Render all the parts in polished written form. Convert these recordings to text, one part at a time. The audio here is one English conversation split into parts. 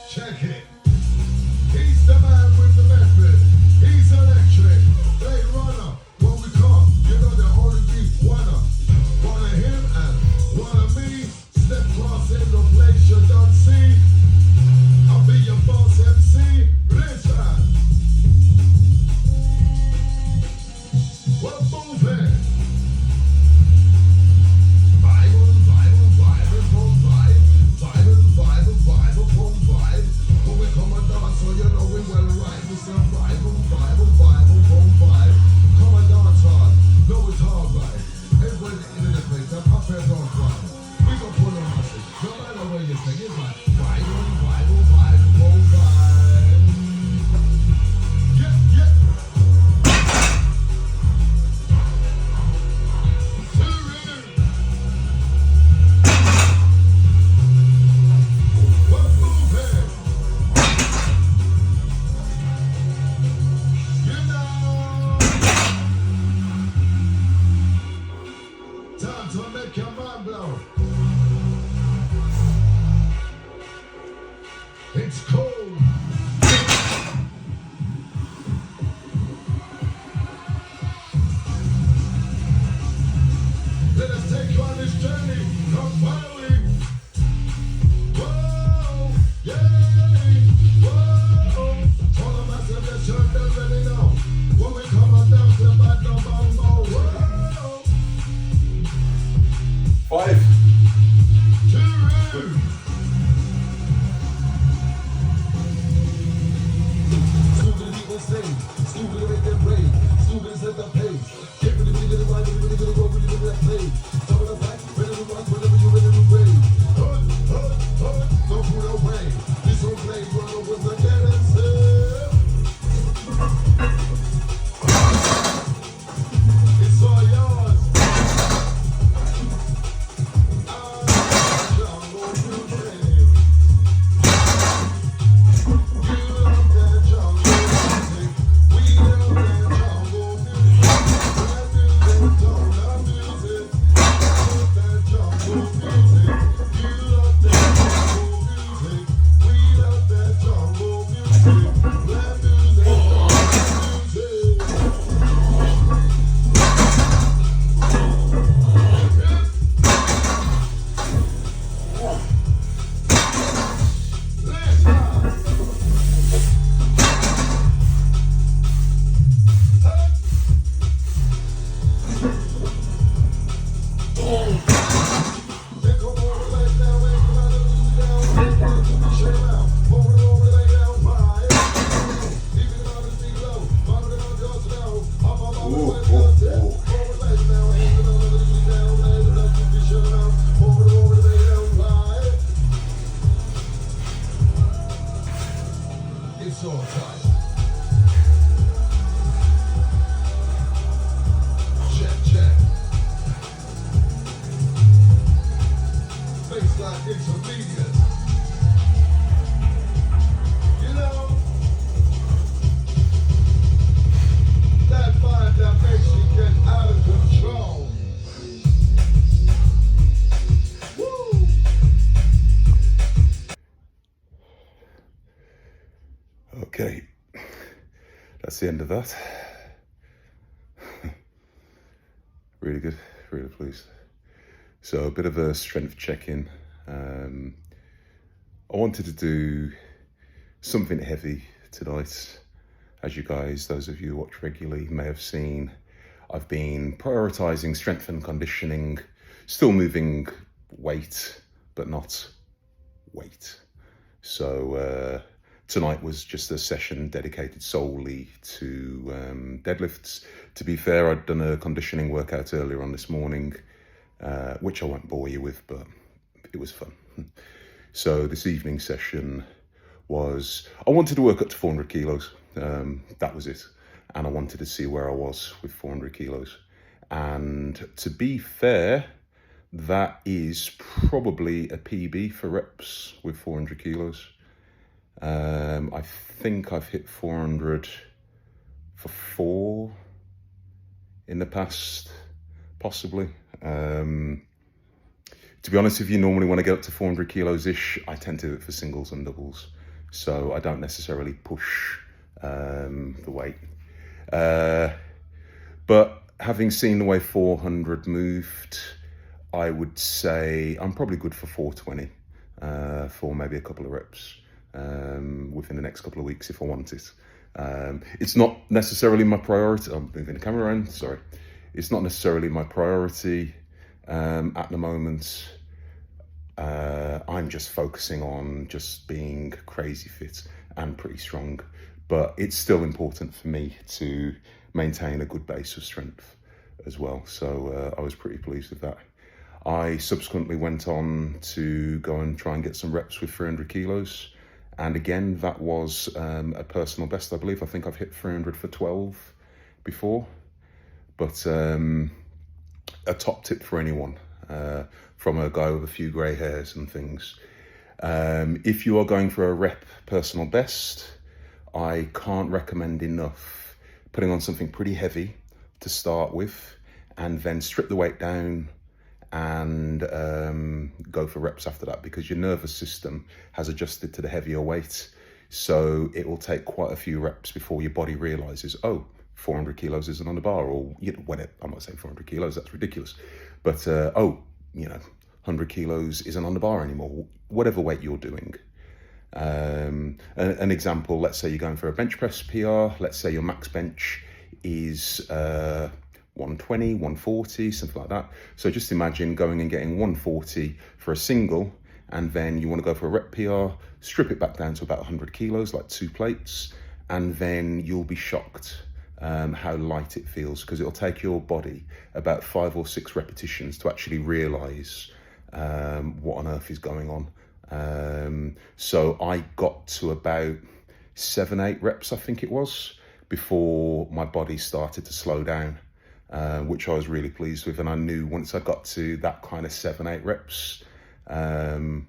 Check it. He's the man with the method. He's electric. Blade runner. When we come, you know there only be one of. One of him and one of me. Step cross in the place you don't see. I'll be your boss MC. Listen. We're moving. When we come and dance, so you know we well right. We say vibe, come and dance hard, know it's hard right. Everybody in the place, that up and down fly. We gon' pull them muscles, no matter where you sing, it's like vibe. Yeah. Time to make your mind blow. It's cold. Let us take you on this journey. Come finally. Whoa, yeah, whoa. All the massive that you're already know. When we come on down to the bad no bongo. Whoa. 5, 2. Still gonna be insane. Still gonna make them rain. Still gonna set the pace. Get really gonna ride, really gonna go, really gonna play. Some of the facts, ready to rock whenever you're ready to rain. Hood, don't put away. This whole place run over the dead and still. It's all yours. that's the end of that. Really good, really pleased. So a bit of a strength check-in. I wanted to do something heavy tonight. As you guys, those of you who watch regularly, may have seen, I've been prioritizing strength and conditioning, still moving weight, but not weight. So tonight was just a session dedicated solely to deadlifts. To be fair, I'd done a conditioning workout earlier on this morning, which I won't bore you with, but it was fun. So this evening session was, I wanted to work up to 400 kilos. That was it. And I wanted to see where I was with 400 kilos. And to be fair, that is probably a PB for reps with 400 kilos. I think I've hit 400 for 4 in the past, possibly. To be honest with you, normally when I get up to 400 kilos-ish, I tend to do it for singles and doubles. So I don't necessarily push the weight. But having seen the way 400 moved, I would say I'm probably good for 420 for maybe a couple of reps within the next couple of weeks if I want it. It's not necessarily my priority. I'm moving the camera around, sorry. It's not necessarily my priority at the moment. I'm just focusing on just being crazy fit and pretty strong, but it's still important for me to maintain a good base of strength as well. So I was pretty pleased with that. I subsequently went on to go and try and get some reps with 300 kilos. And again, that was a personal best, I believe. I think I've hit 300 for 12 before. But a top tip for anyone, from a guy with a few grey hairs and things. If you are going for a rep personal best, I can't recommend enough putting on something pretty heavy to start with, and then strip the weight down and go for reps after that, because your nervous system has adjusted to the heavier weight. So it will take quite a few reps before your body realizes, oh, 400 kilos isn't on the bar, or, you know, when I'm not saying 400 kilos, that's ridiculous. But, oh, you know, 100 kilos isn't on the bar anymore, whatever weight you're doing. An example, let's say you're going for a bench press PR, let's say your max bench is 120, 140, something like that. So just imagine going and getting 140 for a single, and then you want to go for a rep PR, strip it back down to about 100 kilos, like 2 plates, and then you'll be shocked how light it feels, because it'll take your body about 5 or 6 repetitions to actually realize what on earth is going on. So I got to about 7, 8 reps, I think it was, before my body started to slow down, which I was really pleased with. And I knew once I got to that kind of 7, 8 reps, I'm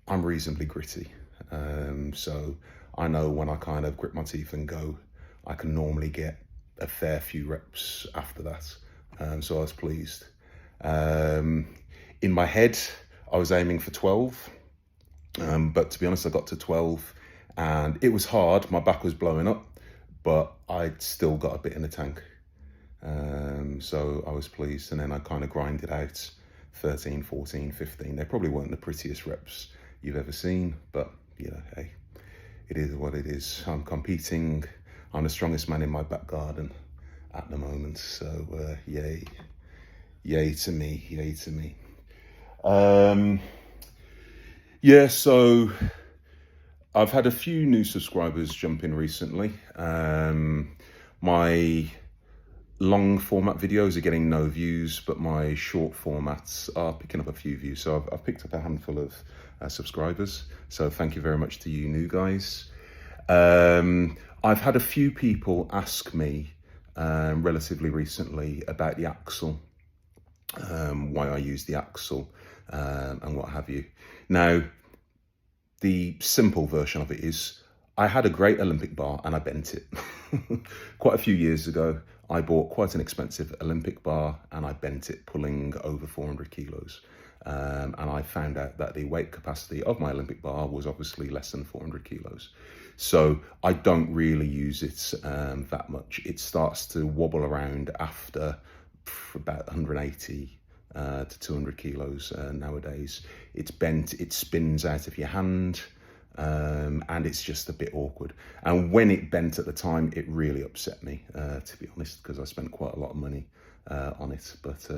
reasonably gritty. So I know when I kind of grit my teeth and go, I can normally get a fair few reps after that. So I was pleased. In my head, I was aiming for 12. But to be honest, I got to 12 and it was hard. My back was blowing up, but I'd still got a bit in the tank. So I was pleased. And then I kind of grinded out 13, 14, 15. They probably weren't the prettiest reps you've ever seen, but you know, hey, it is what it is. I'm competing. I'm the strongest man in my back garden at the moment. So yay to me, yay to me. Yeah, so I've had a few new subscribers jump in recently. My long format videos are getting no views, but my short formats are picking up a few views. So I've picked up a handful of subscribers. So thank you very much to you new guys. I've had a few people ask me relatively recently about the axle, why I use the axle, and what have you. Now, the simple version of it is I had a great Olympic bar and I bent it. Quite a few years ago, I bought quite an expensive Olympic bar and I bent it, pulling over 400 kilos. And I found out that the weight capacity of my Olympic bar was obviously less than 400 kilos. So I don't really use it that much. It starts to wobble around after about 180 to 200 kilos nowadays. It's bent, it spins out of your hand, and it's just a bit awkward. And when it bent at the time, it really upset me, to be honest, because I spent quite a lot of money on it. But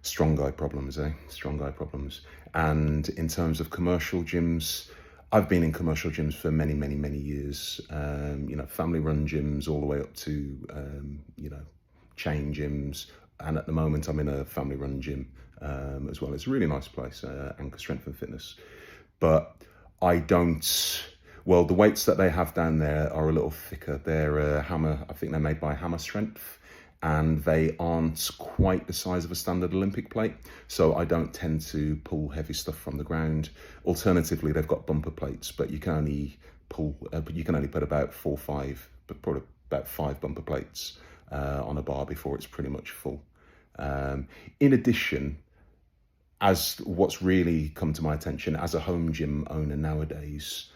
strong guy problems, strong guy problems. And in terms of commercial gyms, I've been in commercial gyms for many, many, many years. Family run gyms all the way up to, chain gyms. And at the moment I'm in a family run gym as well. It's a really nice place, Anchor Strength and Fitness. But I don't, well, the weights that they have down there are a little thicker. They're Hammer, I think they're made by Hammer Strength, and they aren't quite the size of a standard Olympic plate. So I don't tend to pull heavy stuff from the ground. Alternatively, they've got bumper plates, but you can only put about 4 or 5, but probably about 5 bumper plates on a bar before it's pretty much full. In addition, as what's really come to my attention as a home gym owner nowadays,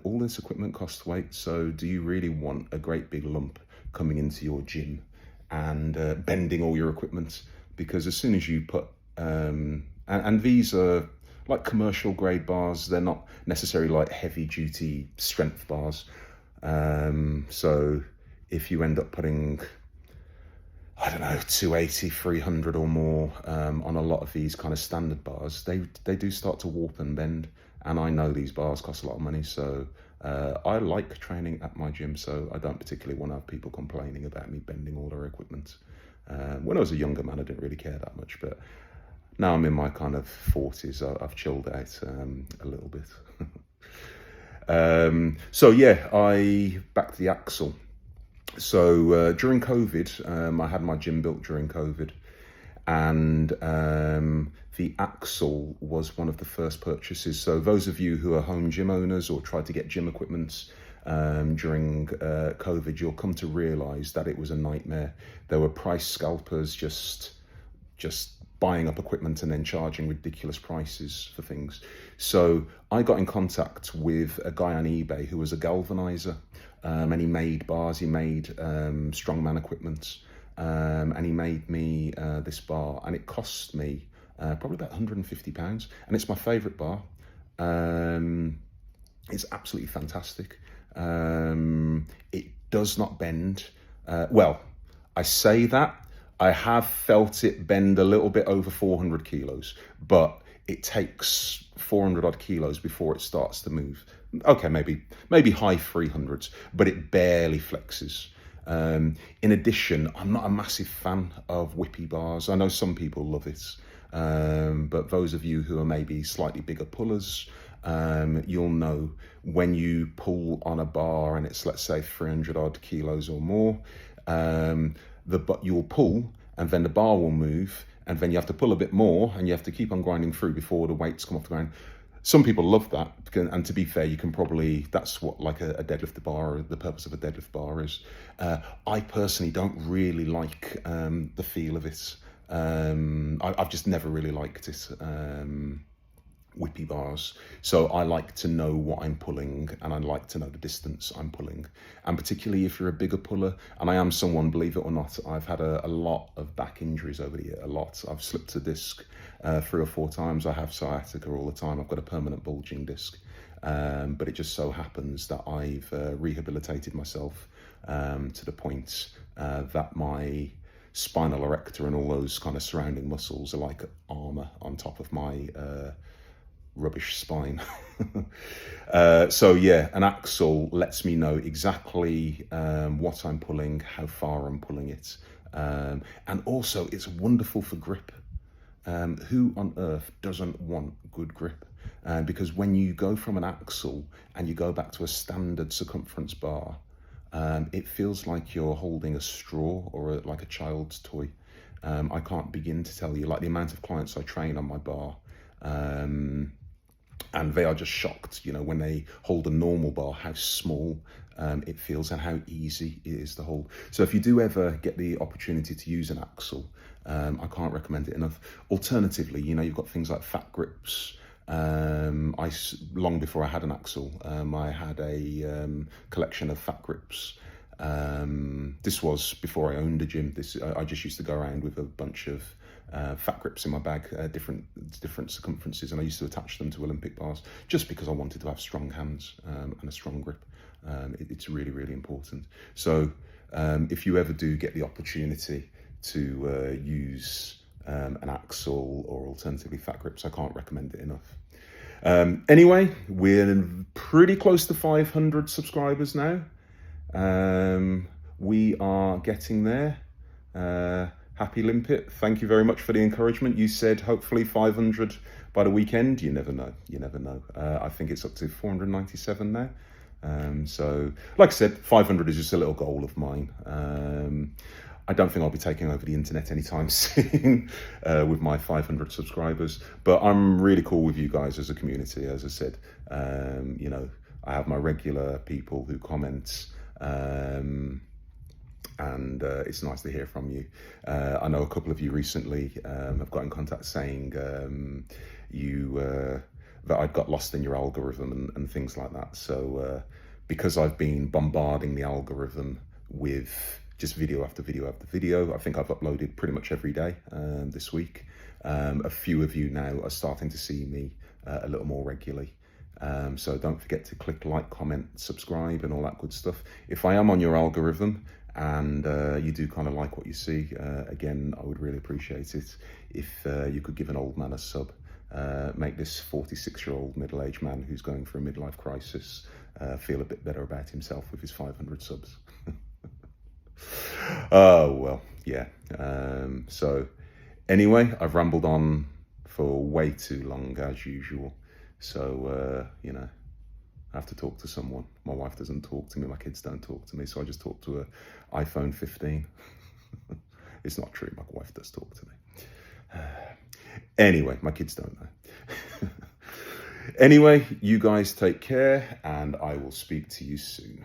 all this equipment costs weight. So do you really want a great big lump coming into your gym and bending all your equipment? Because as soon as you put, and these are like commercial grade bars, they're not necessarily like heavy duty strength bars. So if you end up putting, I don't know, 280, 300 or more on a lot of these kind of standard bars, they do start to warp and bend. And I know these bars cost a lot of money, so I like training at my gym, so I don't particularly want to have people complaining about me bending all their equipment. When I was a younger man, I didn't really care that much, but now I'm in my kind of 40s, I've chilled out a little bit. Back to the axle. So during COVID, I had my gym built during COVID, and the axle was one of the first purchases. So those of you who are home gym owners or tried to get gym equipment during COVID, you'll come to realize that it was a nightmare. There were price scalpers just buying up equipment and then charging ridiculous prices for things. So I got in contact with a guy on eBay who was a galvanizer, and he made bars, he made strongman equipment, and he made me this bar, and it cost me probably about £150, and it's my favourite bar. It's absolutely fantastic. It does not bend. Well, I say that, I have felt it bend a little bit over 400 kilos, but it takes 400 odd kilos before it starts to move. Okay, maybe high 300s, but it barely flexes. In addition, I'm not a massive fan of whippy bars. I know some people love it, but those of you who are maybe slightly bigger pullers, you'll know when you pull on a bar and it's, let's say, 300 odd kilos or more, you'll pull and then the bar will move, and then you have to pull a bit more and you have to keep on grinding through before the weights come off the ground. Some people love that, and to be fair, you can probably, that's what like a deadlift bar, the purpose of a deadlift bar is. I personally don't really like the feel of it. I've just never really liked it, whippy bars. So I like to know what I'm pulling, and I like to know the distance I'm pulling. And particularly if you're a bigger puller, and I am someone, believe it or not, I've had a lot of back injuries over the year, a lot. I've slipped a disc 3 or 4 times. I have sciatica all the time. I've got a permanent bulging disc. But it just so happens that I've rehabilitated myself to the point that my spinal erector and all those kind of surrounding muscles are like armor on top of my rubbish spine. So yeah, an axle lets me know exactly what I'm pulling, how far I'm pulling it, and also it's wonderful for grip. Who on earth doesn't want good grip? Because when you go from an axle and you go back to a standard circumference bar, it feels like you're holding a straw or like a child's toy. I can't begin to tell you, like the amount of clients I train on my bar, and they are just shocked, you know, when they hold a normal bar, how small it feels and how easy it is to hold. So if you do ever get the opportunity to use an axle, I can't recommend it enough. Alternatively, you know, you've got things like fat grips. Long before I had an axle, I had a collection of fat grips. This was before I owned a gym. I just used to go around with a bunch of fat grips in my bag, different circumferences, and I used to attach them to Olympic bars just because I wanted to have strong hands and a strong grip. It's really, really important. So if you ever do get the opportunity to use an axle or alternatively fat grips, I can't recommend it enough. Anyway, we're pretty close to 500 subscribers now. We are getting there. Happy Limpet, thank you very much for the encouragement. You said hopefully 500 by the weekend. You never know, you never know. I think it's up to 497 now. So like I said, 500 is just a little goal of mine. I don't think I'll be taking over the internet anytime soon with my 500 subscribers, but I'm really cool with you guys as a community. As I said, you know, I have my regular people who comment, and it's nice to hear from you. I know a couple of you recently have got in contact saying that I'd got lost in your algorithm and things like that. So because I've been bombarding the algorithm with just video after video after video, I think I've uploaded pretty much every day this week. A few of you now are starting to see me a little more regularly. So don't forget to click like, comment, subscribe and all that good stuff. If I am on your algorithm and you do kind of like what you see, again, I would really appreciate it if you could give an old man a sub. Make this 46-year-old middle-aged man who's going through a midlife crisis feel a bit better about himself with his 500 subs. Oh, well, yeah. So anyway, I've rambled on for way too long as usual. So, you know, I have to talk to someone. My wife doesn't talk to me. My kids don't talk to me. So I just talk to an iPhone 15. It's not true. My wife does talk to me. Anyway, my kids don't know. Anyway, you guys take care and I will speak to you soon.